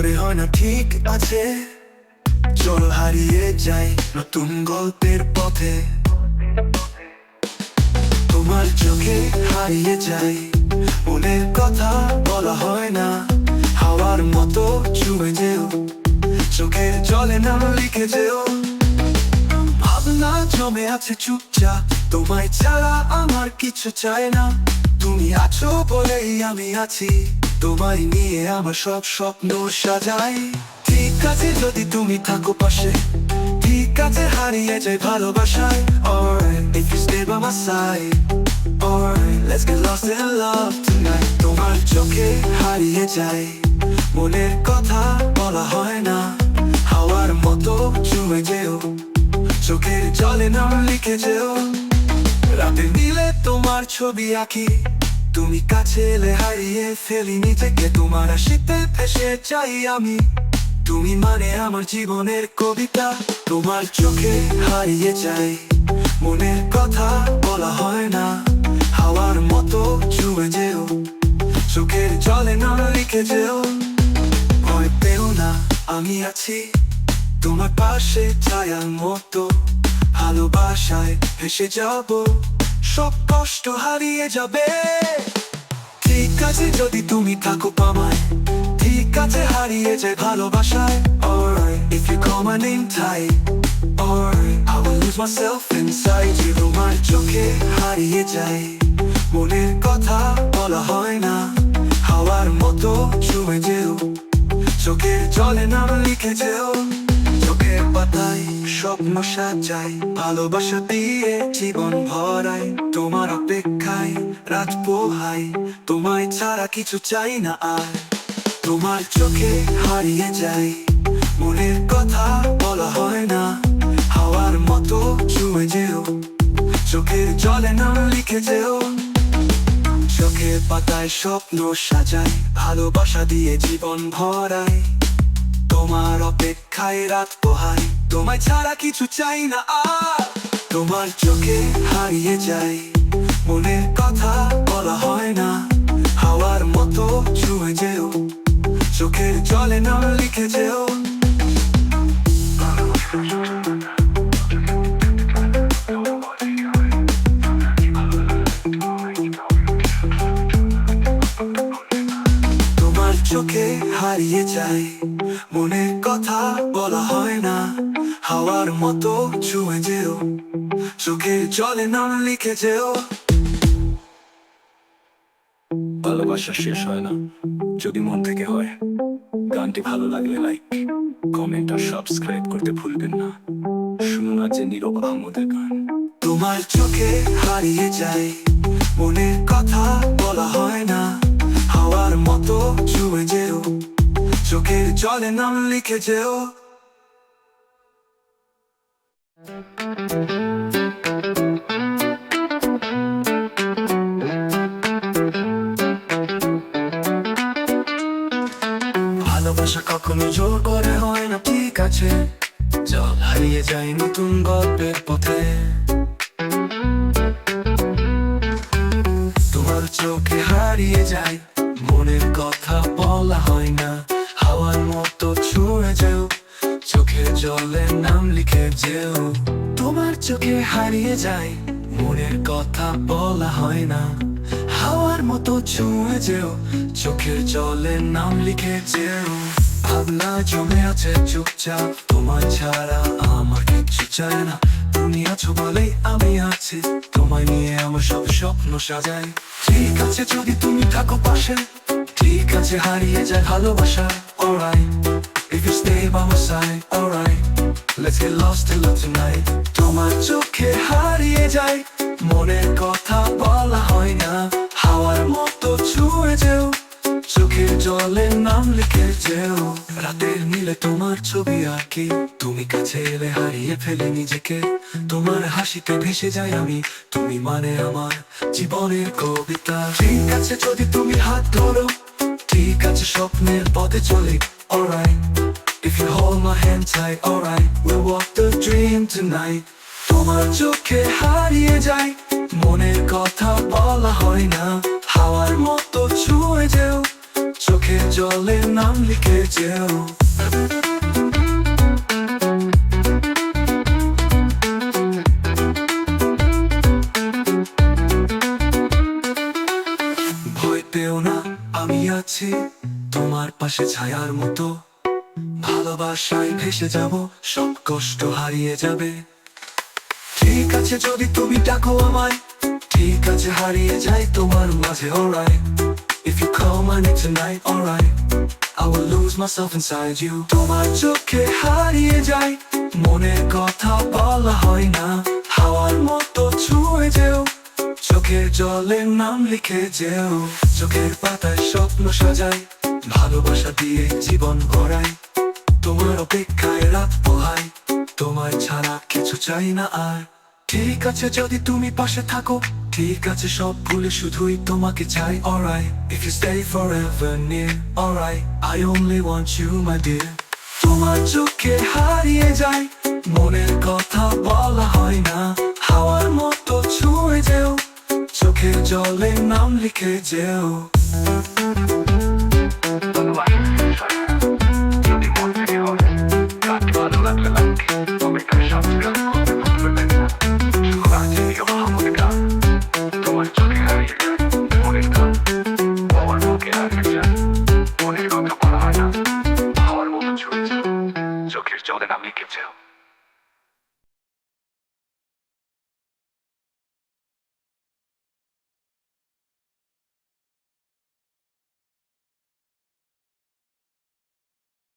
মনে হয় না ঠিক আছে, চলো হারিয়ে যাই নতুন গল্পের পথে। তোমার চোখে হারিয়ে যাই, মনের কথা বলা হয় না, হাওয়ার মতো ছুঁয়ে যেও, চোখের জলে নাম লিখে যেও। ভাবনা জমে আছে চুপচাপ, তোমায় ছাড়া আমার কিছু চাই না। তুমি আছো বলেই আমি আছি, তোমায় নিয়ে আমার সব স্বপ্ন সাজাই। ঠিক আছে যদি তুমি থাকো পাশে, ঠিক আছে হারিয়ে যাই ভালোবাসায়। Alright, if you stay by my side, alright, let's get lost in love tonight. তোমার চোখে হারিয়ে যাই, মনের কথা বলা হয় না, হাওয়ার মতো ছুঁয়ে যেও, চোখের জলে নাম লিখে যেও। রাতে নীলে তোমার ছবি আঁকি, তুমি কাছে এলে হারিয়ে ফেলি নিজেকে, তোমার হাসিতে ভেসে যাই আমি। তুমি মানে আমার জীবনের কবিতা। তোমার চোখে হারিয়ে যাই, মনের কথা বলা হয় না, হাওয়ার মতো ছুঁয়ে যেও, চোখের জলে নাম লিখে যেও। ভয় পেও না, আমি আছি তোমার পাশে, ছায়ার মতো ভালোবাসায় ভেসে যাব, সব কষ্ট হারিয়ে যাবে। ঠিক আছে যদি তুমি থাকো পামায়, ঠিক আছে হারিয়ে যায় ভালোবাসায়। Alright, if you call my name tight, alright, I will lose myself inside you. তোমার চোখে হারিয়ে যাই, মনের কথা বলা হয় না, হাওয়ার মতো ছুঁয়ে যেও, চোখের জলে নাম লিখে যেও। চোখের পাতায় স্বপ্ন সাজাই, ভালোবাসা দিয়ে জীবন ভরাই, তোমার অপেক্ষায় রাত পোহাই, তোমায় ছাড়া কিছু চাই না আর। তোমার চোখে হারিয়ে যাই, মনের কথা বলা হয় না, হাওয়ার মতো ছুঁয়ে যেও, চোখের জলে নাম লিখে যেও। চোখের পাতায় স্বপ্ন সাজাই, ভালোবাসা দিয়ে জীবন ভরাই, তোমার অপেক্ষায় রাত পোহাই, তোমায় ছাড়া কিছু চাই না আর। তোমার চোখে হারিয়ে যাই, মনের কথা বলা হয় না, হাওয়ার মতো ছুঁয়ে যেও, চোখের জলে নাম লিখে যেও। তোমার চোখে হারিয়ে যাই, মনের কথা বলা হয় না, হাওয়ার মতো ছুঁয়ে যেও, চোখের জলে নাম লিখে যেও। ভালোবাসা শেষ হয় না, যদি মন থেকে হয়। গানটি ভালো লাগলে লাইক, কমেন্ট আর সাবস্ক্রাইব করতে ভুলবেন না। শুনুন আজ নীরব আহমদের গান। তোমার চোখে হারিয়ে যাই, মনের কথা বলা হয় না, হাওয়ার মতো ছুঁয়ে যেও, চোখের জলে নাম লিখে যেও। ভালোবাসা কখনো জোর করে হয় না, ঠিক আছে চল হারিয়ে যাই নতুন গল্পের পথে। তোমার চোখে হারিয়ে যাই, মনের কথা বলা হয় না, হাওয়ার মতো ছুঁয়ে যেও, চোখের জলে নাম লিখে যেও। তোমার চোখে হারিয়ে যাই, মনের কথা বলা হয় না, হাওয়ার মতো ছুঁয়ে যেও, চোখের জলে নাম লিখে যেও। ভাবনা জমে আছে চুপচাপ, তোমার ছাড়া আমার কিছু চাই না। তুমি আছো বলেই আমি আছি, তোমায় নিয়ে আমার সব স্বপ্ন সাজাই। ঠিক আছে যদি তুমি থাকো পাশে, ঠিক আছে হারিয়ে যায় ভালোবাসা। Alright, if you stay by my side, alright, let's get lost in love tonight. তোমার চোখে হারিয়ে যায়, মনের কথা বলা হয় না, হাওয়ার মতো ছুঁয়ে যেও, চোখের জলে নাম লিখে যেও। রাতের নীলে তোমার ছবি আঁকি, তুমি কাছে এলে হারিয়ে ফেলি নিজেকে, তোমার হাসিতে ভেসে যাই আমি। তুমি মানে আমার জীবনের কবিতা। ঠিক আছে যদি তুমি হাত ধরো, ঠিক আছে স্বপ্নের পথে চলি। Alright, if you hold my hand tight, alright, we'll walk the dream tonight. তোমার চোখে হারিয়ে যাই, মনের কথা বলা হয় না, হাওয়ার মতো ছুঁয়ে যেও, চোখে চোখে জলে নাম লিখে যেও। ভয় পেও না, আমি আছি তোমার পাশে ছায়ার মতো। ভালোবাসায় ভেসে যাব, সব কষ্ট হারিয়ে যাবে। ঠিক আছে যদি তুমি ডাকো আমায়, ঠিক আছে হারিয়ে যাই তোমার মাঝে, alright. If you call my name tonight, alright, I will lose myself inside you. তোমার চোখে হারিয়ে যাই, মনের কথা বলা হয় না। হাওয়ার মতো ছুঁয়ে যেও, চোখের জলে নাম লিখে যেও। চোখের পাতায় স্বপ্ন সাজাই, ভালোবাসা দিয়ে জীবন গড়াই। তোমার অপেক্ষায় রাত পোহাই, তোমার ছাড়া কিছু চাই না আর। ঠিক আছে যদি তুমি পাশে থাকো, ঠিক আছে সব ভুলে শুধুই তোমাকে চাই, alright. If you stay forever near, alright, I only want you my dear. তোমার চোখে হারিয়ে যাই, মনের কথা বলা হয় না। হাওয়ার মতো ছুঁয়ে যেও, চোখের জলে নাম লিখে যেও। চোখের জলে নাম লিখে যেও।